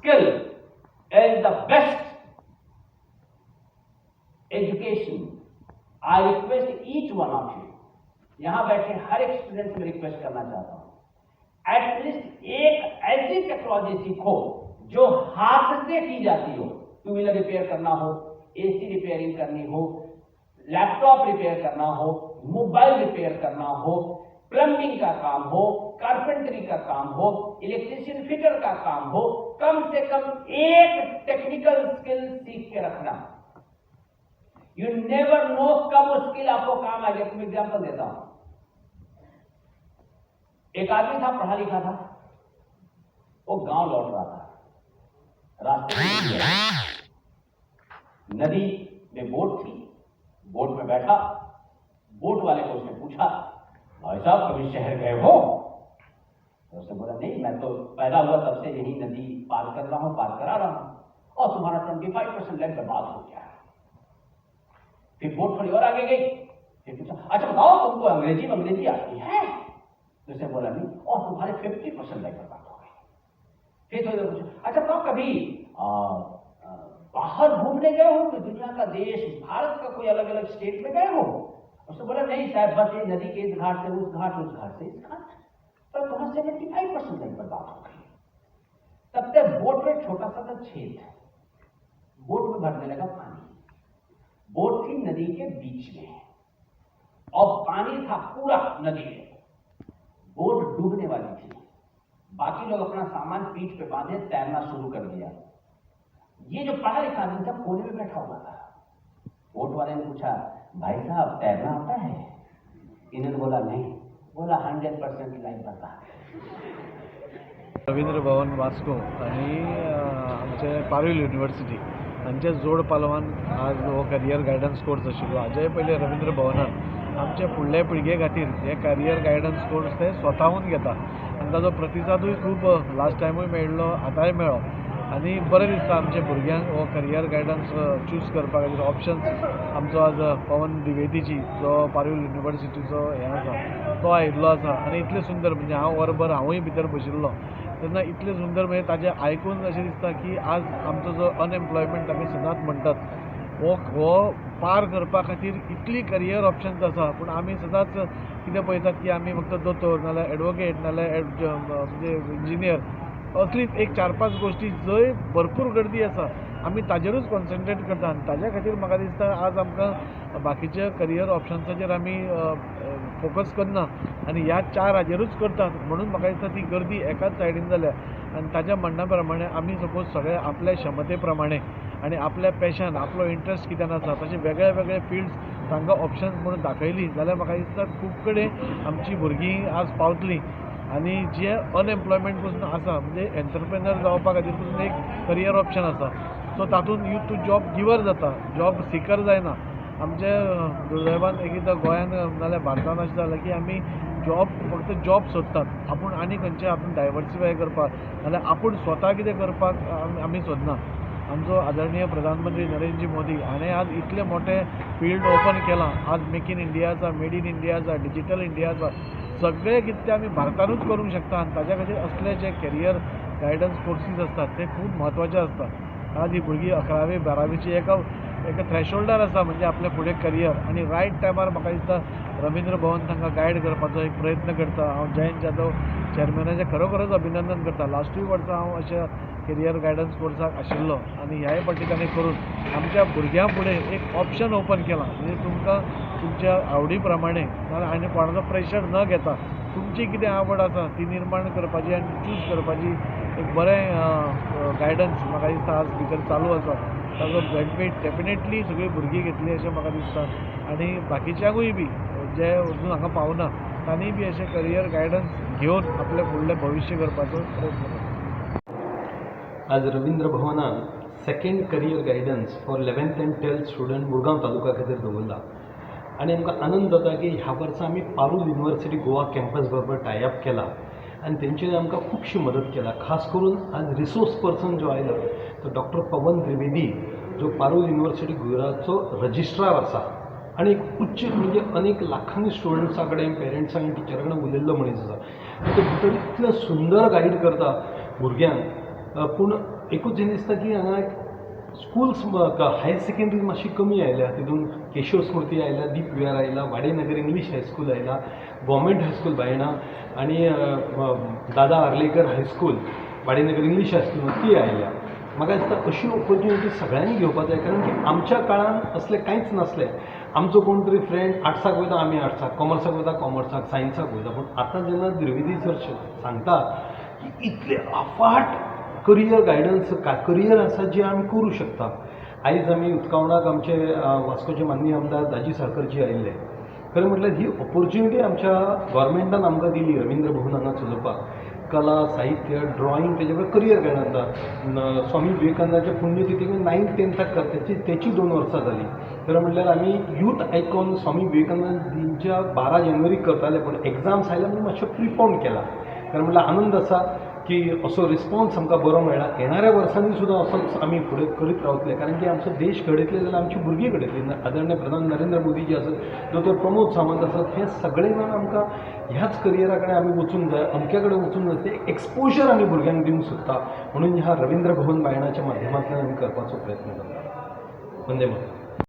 skill and the best education, I request each one of you, यहां बैठे हर एक student से request करना चाहता हूं, एटलीस्ट एक ऐसी टेक्नोलॉजी सीखो जो हाथ से की जाती हो। टू व्हीलर रिपेयर करना हो, एसी रिपेयरिंग करनी हो, लैपटॉप रिपेयर करना हो, मोबाइल रिपेयर करना हो, प्लम्बिंग का काम हो, कारपेंटरी का काम हो, इलेक्ट्रिशियन फिटर का काम हो, कम से कम एक टेक्निकल स्किल सीख के रखना। यू नेवर नो कब वो स्किल आपको काम आएगा। तुम एग्जांपल देता हूं, एक आदमी था, पढ़ा लिखा था, वो गांव लौट रहा था, रास्ते में नदी में बोट थी, बोट में बैठा, बोट वाले को उसने पूछा, भाई साहब कभी शहर गए हो? तो उसने बोला नहीं, मैं तो पैदा हुआ तब से यही नदी पार कर रहा हूं, पार करा रहा हूं, और तुम्हारा 25% लैंड बर्बाद हो गया। फिर बोट थोड़ी और आगे गई, फिर पूछा अच्छा बताओ तुमको अंग्रेजी आती है? तो उसने बोला नहीं, और तुम्हारे 50% लैंड बर्बाद हो गए। फिर थोड़ी देर पूछा अच्छा बताओ कभी बाहर घूमने गए हो, कि दुनिया का देश भारत का कोई अलग अलग स्टेट में गए हो? उसने बोला नहीं साहब, बस ये नदी के इस घाट से उस घाट, उस घाट से इस घाट, पर तुम्हारा 75% लैंड बर्बाद हो गई। तब तक बोट में छोटा सा छेद, बोट में भरने लगा पानी। बोट थी नदी के बीच में और पानी था पूरा नदी में, बोट डूबने वाली थी। बाकी लोग अपना सामान पीठ पे बांधे तैरना शुरू कर दिया। ये जो पढ़ा लिखा आदमी था कोने में बैठा हुआ था। बोट वाले ने पूछा भाई साहब तैरना आता है? इन्होंने बोला नहीं। बोला 100% लाईन बता। रवींद्र भवन वास्को आणि आमचे पारुल युनिवर्सिटी हांचे जोड पालवान आज हो करियर गायडन्स कोर्स आशिल्लो। हाजे पयलीं रवींद्र भवनान आमचे फुडले पिळगे खातीर हे करियर गायडन्स कोर्स ते स्वताहून घेता आनी ताजो प्रतिसादूय खूब लास्ट टायमूय मेळ्ळो, आतांय मेळ्ळो आनी बरें दिसता आमच्या भुरग्यांक हो करियर गायडन्स चूज करपा खातीर ऑप्शन्स। आमचो आज पवन द्विवेदीजी जो पारुल युनिवर्सिटीचो हे आसा तो आयिल्लो आसा आनी इतलें सुंदर, म्हणजे हांव वरभर हांवूय भितर बशिल्लो तेन्ना इतलें सुंदर, म्हणजे ताजें आयकून अशें दिसता की आज आमचो जो अनएम्प्लॉयमेंट आमी सदांच म्हणटात हो पार करपा खातीर इतली करियर ऑप्शन्स आसा, पूण आमी सदांच कितें पळयतात की आमी फक्त दोतोर नाल्यार एडवोकेट नाल्यार म्हणजे इंजिनियर असलीच एक 4-5 गोष्टी जंय भरपूर गर्दी आसा आमी ताजेरूच कॉन्सन्ट्रेट करता आनी ताज्या खातीर म्हाका दिसता आज आमकां बाकीच्या करियर ऑप्शन्साचेर आमी फोकस करना आनी ह्या 4 हाजेरूच करतात, म्हणून म्हाका दिसता ती गर्दी एकाच सायडीन जाल्या। आनी ताज्या म्हणणा प्रमाणे आमी सपोज सगळे आपल्या क्षमते प्रमाणे आनी आपल्या पॅशन आपलो इंट्रस्ट कित्यान आसा तशें वेगळे वेगळे फिल्ड्स तांकां ऑप्शन्स म्हणून दाखयली जाल्यार म्हाका दिसता खूब कडेन आमची भुरगीं आज पावतलीं आनी जे अनएम्प्लॉयमेंट पसून आसा म्हणजे एंटरप्रेनर जावपा खातीर पसून एक करियर ऑप्शन आसा। सो तातूंत यूथ तूं जॉब गिवर जाता, जॉब सिकर जायना। आमचे दुर्दैवान एकदां गोंयान नाल्यार भारतान अशें जालां की आमी फक्त जॉब सोदतात, आपूण आनी खंयचे आपूण डायवर्सिफाय करपाक नाल्यार आपूण स्वता कितें करपाक आमी सोदना। आमचो आदरणीय प्रधानमंत्री नरेंद्र मोदी हाणें आज इतले मोठे फिल्ड ओपन केलां। आज मेक इन इंडिया आसा, मेड इन इंडिया आसा, डिजिटल इंडिया आसा, सगळे कितें आमी भारतानूच करूंक शकता आनी ताज्या खातीर असले जे करियर गायडन्स कोर्सीस आसतात ते खूब म्हत्वाचे आसता। आज ही भुरगीं 11वी 12वीची एका थ्रेशोल्डार आसा, म्हणजे आपले फुडें करियर, आनी रायट टायमार म्हाका दिसता रवींद्र भवन तांकां गायड करपाचो एक प्रयत्न करता। हांव जयंत जाधव चॅरमॅनाचें खरोखरच अभिनंदन करता। लास्टूय वर्सा हांव अशा करियर गायडन्स कोर्साक आशिल्लो आनी ह्याय फावटी ताणें करून आमच्या भुरग्यां फुडें एक ऑप्शन ओपन केलां, म्हणजे तुमकां तुमच्या आवडी प्रमाणे आनी कोणाचो प्रेशर न घेता तुमची कितें आवड आसा ती निर्माण करपाची आनी चूज करपाची एक बरें गायडन्स म्हाका दिसता आज भितर चालू आसा। ताजो बेनिफीट डेफिनेटली सगळीं भुरगीं घेतली अशें म्हाका दिसता आनी बाकीच्यांकूय बी जे अजून हांगा पावना तांणी बी अशें करियर गायडन्स घेवन आपलें फुडलें भविश्य करपाचो प्रयत्न करता। आज रवींद्र भवनान second career guidance for 11th and 12th student Mormugao taluka खातीर दवरला आनी आमकां आनंद जाता की ह्या वर्सा आमी पारुल युनिवर्सिटी गोवा कॅम्पस बरोबर टायअप केला आनी तेंच्यांनी आमकां खुबशी मदत केला। खास करून आज रिसोर्स पर्सन जो आयलो तो डॉक्टर पवन द्विवेदी जो पारुल युनिवर्सिटी गुजरातचो रजिस्ट्रार आसा आनी एक उच्च म्हणजे अनेक लाखांनी स्टुडंट्सां कडेन पेरंट्सां आनी टिचरां कडेन उलयल्लो मनीस आसा। तो भितर इतलें सुंदर गायड करता भुरग्यांक पूण एकूच जें दिसता की हांगा स्कूल्स हायर सेकंडरी मातशी कमी आयल्या, तितून केशव स्मृती आयल्या, दीप विहार आयला, वाडेनगर इंग्लीश हायस्कूल आयला, गव्हर्मेंट हायस्कूल बायणा आनी दादा Arlekar high school Wadenagar English high school ती आयल्या. म्हाका दिसता अशी ऑपॉर्च्युनिटी सगळ्यांनी घेवपाक जाय, कारण की आमच्या काळांत असलें कांयच नासलें. आमचो कोण तरी फ्रेंड आर्ट्साक वयता आमी आर्ट्साक, कॉमर्साक वयता कॉमर्साक, सायन्साक वयता. पूण आतां जेन्ना द्विवेदी सर सांगता की इतले अफाट करियर गायडन्स करियर आसा जे आमी करूं शकता. आयज आमी उदकावणाक आमचे वास्कोचे माननीय आमदार दाजी साळकरजी आयिल्ले. खरें म्हटल्यार ही ऑपॉर्च्युनिटी आमच्या गोवोरमेंटान आमकां दिली रवींद्र भवन हांगा चलोवपाक. कला, साहित्य, ड्रॉइंग, तेजे बरोबर करियर गायडन्स. स्वामी विवेकानंदाच्या पुण्यतिथीक 9th 10th तेची 2 वर्सां जाली. खरें म्हटल्यार आमी यूथ आयकॉन स्वामी विवेकानंदजींच्या 12 जानेवारीक करताले, पूण एग्जाम्स आयल्या म्हणून मातशें प्रिपोन केला. खरें म्हटल्यार आनंद आसा की असो रिस्पॉन्स आमकां बरो मेळ्ळा. येणाऱ्या वर्सांनी सुद्दां असोच आमी फुडें करीत रावतले, कारण की आमचो देश घडयतले जाल्यार आमची भुरगीं घडयतली. आदरणीय प्रधान नरेंद्र मोदी जे आसात, दोतोर प्रमोद सावंत आसात, हे सगळे जाण आमकां ह्याच करियरा कडेन आमी वचूंक जाय, अमके कडेन वचूंक जाय. ते एक्सपोजर आमी भुरग्यांक दिवंक सोदता, म्हणून ह्या रवींद्र भवन बायणाच्या माध्यमांतल्यान आमी करपाचो प्रयत्न करता. वंदे मातरम.